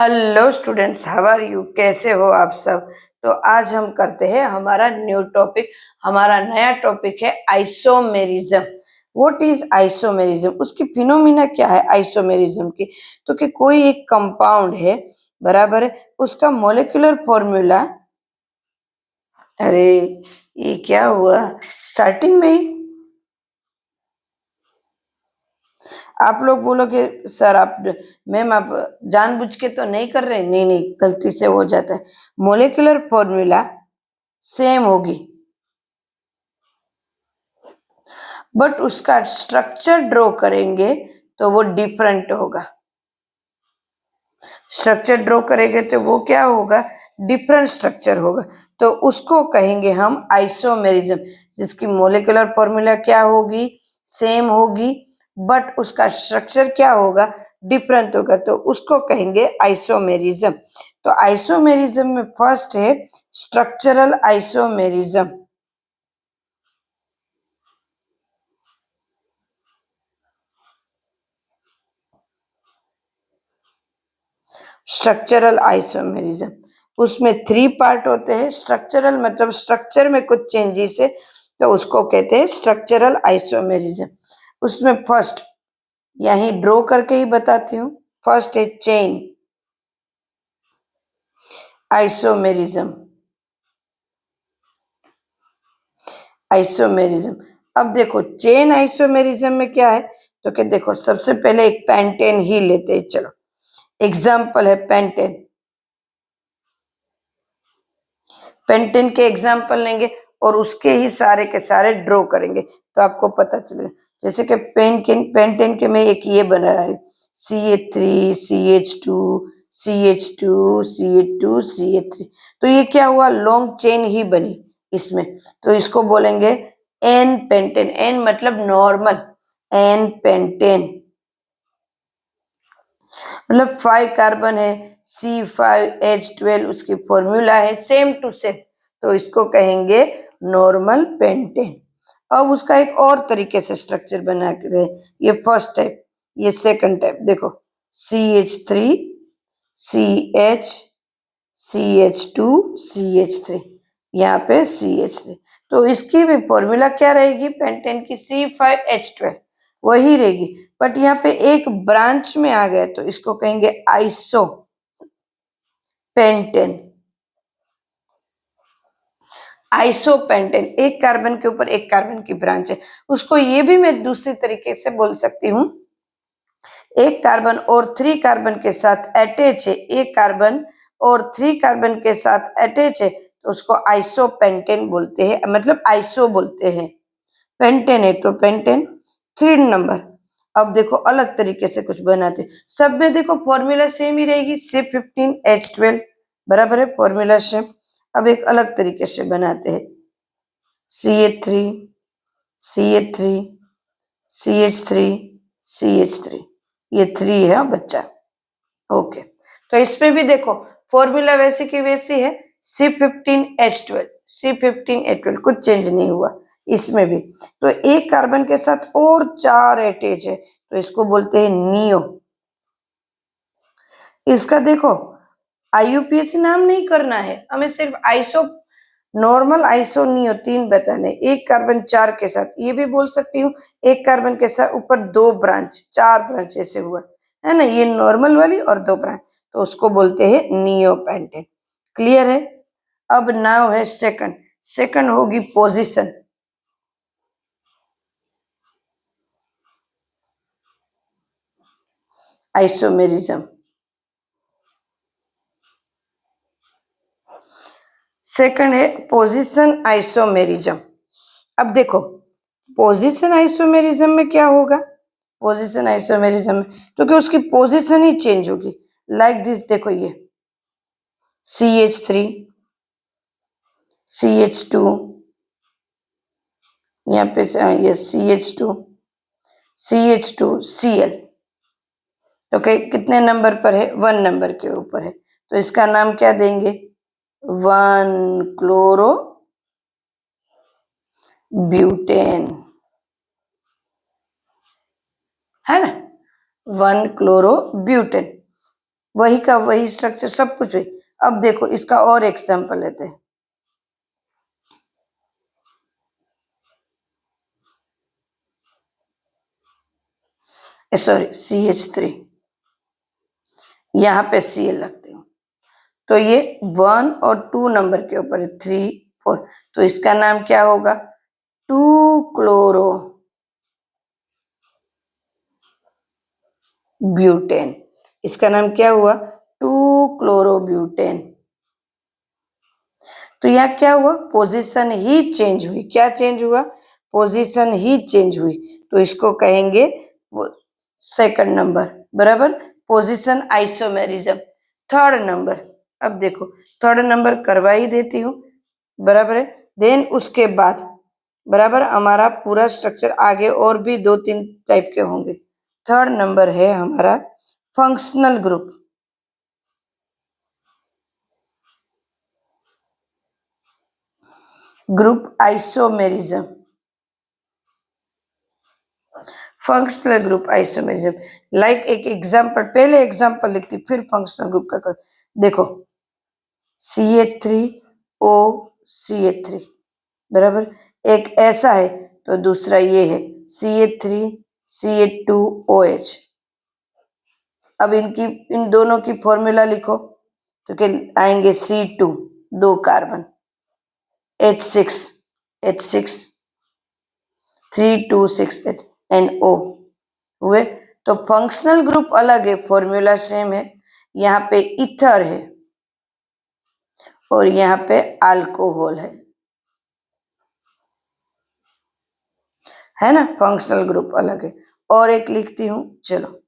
Hello students, how are you? कैसे हो आप सब? तो आज हम करते हैं हमारा न्यू टॉपिक। हमारा नया टॉपिक है आइसोमेरिज्म। What is isomerism? उसकी फिनोमिना क्या है आइसोमेरिज्म की? तो कि कोई एक कंपाउंड है, बराबर है, उसका मोलिकुलर फॉर्मूला। अरे ये क्या हुआ स्टार्टिंग में ही? आप लोग बोलोगे सर आप, मैम आप जानबूझ के तो नहीं कर रहे? नहीं नहीं, गलती से हो जाता है। मोलिकुलर फॉर्मूला सेम होगी, बट उसका स्ट्रक्चर ड्रॉ करेंगे तो वो डिफरेंट होगा। स्ट्रक्चर ड्रॉ करेंगे तो वो क्या होगा? डिफरेंट स्ट्रक्चर होगा। तो उसको कहेंगे हम आइसोमेरिज्म, जिसकी मोलिकुलर फॉर्मूला क्या होगी? सेम होगी, बट उसका स्ट्रक्चर क्या होगा? डिफरेंट होगा। तो उसको कहेंगे आइसोमेरिज्म। तो आइसोमेरिज्म में फर्स्ट है स्ट्रक्चरल आइसोमेरिज्म। स्ट्रक्चरल आइसोमेरिज्म, उसमें 3 पार्ट होते हैं। स्ट्रक्चरल मतलब स्ट्रक्चर में कुछ चेंजेस है, तो उसको कहते हैं स्ट्रक्चरल आइसोमेरिज्म। उसमें फर्स्ट यहीं ड्रॉ करके ही बताती हूँ। फर्स्ट है चेन आइसोमेरिज्म। आइसोमेरिज्म, अब देखो चेन आइसोमेरिज्म में क्या है? तो कि देखो सबसे पहले एक पेंटेन ही लेते हैं। चलो एग्जाम्पल है पेंटेन। पेंटेन के एग्जाम्पल लेंगे और उसके ही सारे के सारे ड्रॉ करेंगे तो आपको पता चलेगा। जैसे कि पेंटेन के में एक ये बना है CH3 CH2 CH2 CH2 CH3। तो ये क्या हुआ? लॉन्ग चेन ही बनी इसमें। तो इसको बोलेंगे एन पेंटेन। एन मतलब नॉर्मल, एन पेंटेन मतलब 5 कार्बन है, C5H12 उसकी फॉर्मूला है सेम टू सेम। तो इसको कहेंगे नॉर्मल पेंटेन। अब उसका एक और तरीके से स्ट्रक्चर बना के दे। ये फर्स्ट टाइप, ये सेकंड टाइप। देखो CH3 CH CH2 CH3, यहाँ पे CH3। तो इसकी भी फॉर्मूला क्या रहेगी पेंटेन की? C5H12 वही रहेगी, बट यहाँ पे एक ब्रांच में आ गया तो इसको कहेंगे आइसो पेंटेन। आइसोपेंटेन, एक कार्बन के ऊपर एक कार्बन की ब्रांच है। उसको ये भी मैं दूसरी तरीके से बोल सकती हूँ, एक कार्बन और 3 कार्बन के साथ अटैच है, एक कार्बन और 3 कार्बन के साथ अटैच है, तो उसको आइसोपेंटेन बोलते हैं, मतलब आइसो बोलते हैं। पेंटेन है तो पेंटेन 3 नंबर। अब देखो अलग तरीके से कुछ बनाते, सब में देखो फॉर्मूला सेम ही रहेगी, C15H12 बराबर है, फॉर्मूला सेम। अब एक अलग तरीके से बनाते हैं CH3 CH3 CH3 CH3, ये 3 है बच्चा। ओके, तो इसमें भी देखो फॉर्मूला वैसे की वैसी है, C15H12 C15H12, कुछ चेंज नहीं हुआ इसमें भी। तो एक कार्बन के साथ और 4 अटैच है, तो इसको बोलते हैं नियो। इसका देखो IUPAC नाम नहीं करना है हमें, सिर्फ आइसो, नॉर्मल आइसो नियो 3 बताने। एक कार्बन 4 के साथ, ये भी बोल सकती हूँ एक कार्बन के साथ ऊपर 2 ब्रांच, 4 ब्रांच ऐसे हुआ है ना, ये नॉर्मल वाली और 2 ब्रांच, तो उसको बोलते हैं नियो पेंटेन। क्लियर है? अब नाउ है सेकंड। सेकंड होगी पोजीशन आइसोमेरिज्म। सेकंड है पोजीशन आइसोमेरिज्म। अब देखो पोजीशन आइसोमेरिज्म में क्या होगा? पोजीशन आइसोमेरिज्म में क्योंकि उसकी पोजीशन ही चेंज होगी। लाइक दिस, देखो ये CH3 CH2, यहाँ पे ये CH2 CH2 Cl। तो कितने नंबर पर है? 1 नंबर के ऊपर है, तो इसका नाम क्या देंगे? 1 क्लोरो ब्यूटेन, है ना, 1 क्लोरो ब्यूटेन। वही का वही स्ट्रक्चर, सब कुछ वही। अब देखो इसका और एग्जांपल लेते हैं। सॉरी, CH3, यहाँ पे Cl लगते हो, तो ये 1 और 2 नंबर के ऊपर है, 3 4, तो इसका नाम क्या होगा? 2 क्लोरो ब्यूटेन। इसका नाम क्या हुआ? 2 क्लोरोब्यूटेन। तो यहाँ क्या हुआ? पोजीशन ही चेंज हुई। क्या चेंज हुआ? पोजीशन ही चेंज हुई, तो इसको कहेंगे सेकंड नंबर, बराबर। Position isomerism. थर्ड नंबर, अब देखो थर्ड नंबर करवा ही देती हूँ, बराबर है। देन उसके बाद बराबर हमारा पूरा स्ट्रक्चर आगे और भी 2-3 टाइप के होंगे। थर्ड नंबर है हमारा functional group. Group isomerism, functional group isomerism. Like एक एग्जांपल, पहले एग्जांपल लिखती फिर फंक्शनल ग्रुप का कर। देखो CH3O CH3, बराबर। एक ऐसा है तो दूसरा ये है CH3CH2OH। अब इनकी इन दोनों की फॉर्मूला लिखो तो क्या आएंगे? C2 2 कार्बन, H6 326 NO हुए। तो फंक्शनल ग्रुप अलग है, फॉर्मूला सेम है। यहाँ पे ईथर है और यहाँ पे अल्कोहल है ना। फंक्शनल ग्रुप अलग है। और एक लिखती हूं, चलो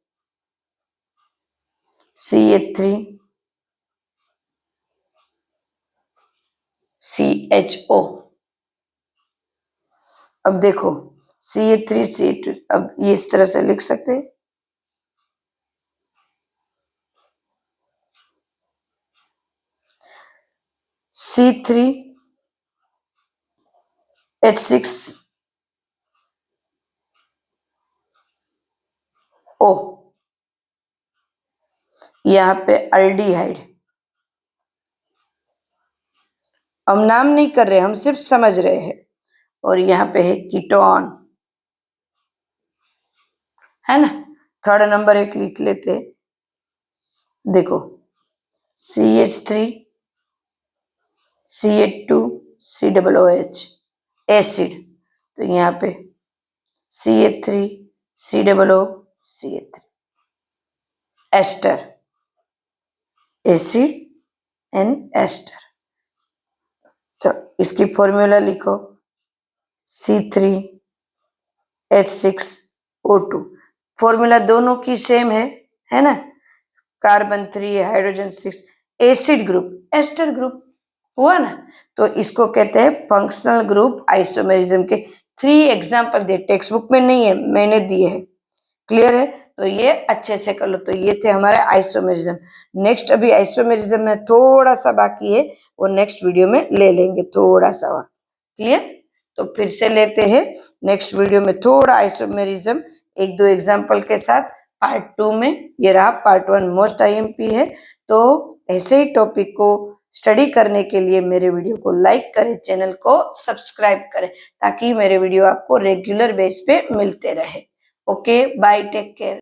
CH3CHO। अब देखो CH3CH2, अब ये इस तरह से लिख सकते हैं, C3H6O, यहाँ पे अल्डिहाइड। हम नाम नहीं कर रहे, हम सिर्फ समझ रहे हैं। और यहाँ पे है कीटोन, है ना। थर्ड नंबर एक लिख लेते, देखो CH3CH2COOH एसिड, तो यहाँ पे CH3COOCH3 ester, acid and ester. तो इसकी फॉर्मूला लिखो C3H6O2। फॉर्मूला दोनों की सेम है ना। Carbon 3, hydrogen 6, acid group, ester group हुआ ना। तो इसको कहते हैं फंक्शनल ग्रुप आइसोमेरिज्म के 3 एग्जांपल दिए, टेक्स्ट बुक में नहीं है, मैंने दिए हैं। क्लियर है? तो ये अच्छे से कर लो। तो ये थे हमारे आइसोमेरिज्म। नेक्स्ट अभी आइसोमेरिज्म में थोड़ा सा बाकी है, वो नेक्स्ट वीडियो में ले लेंगे थोड़ा सा और। क्लियर? तो फिर से लेते हैं नेक्स्ट वीडियो में थोड़ा आइसोमेरिज्म, 1-2 एग्जांपल के साथ। पार्ट 2 में ये रहा, पार्ट 1 मोस्ट IMP है। तो ऐसे ही टॉपिक को स्टडी करने के लिए मेरे वीडियो को लाइक करें, चैनल को सब्सक्राइब करें, ताकि मेरे वीडियो आपको रेगुलर बेस पे मिलते रहे। Okay, bye, take care.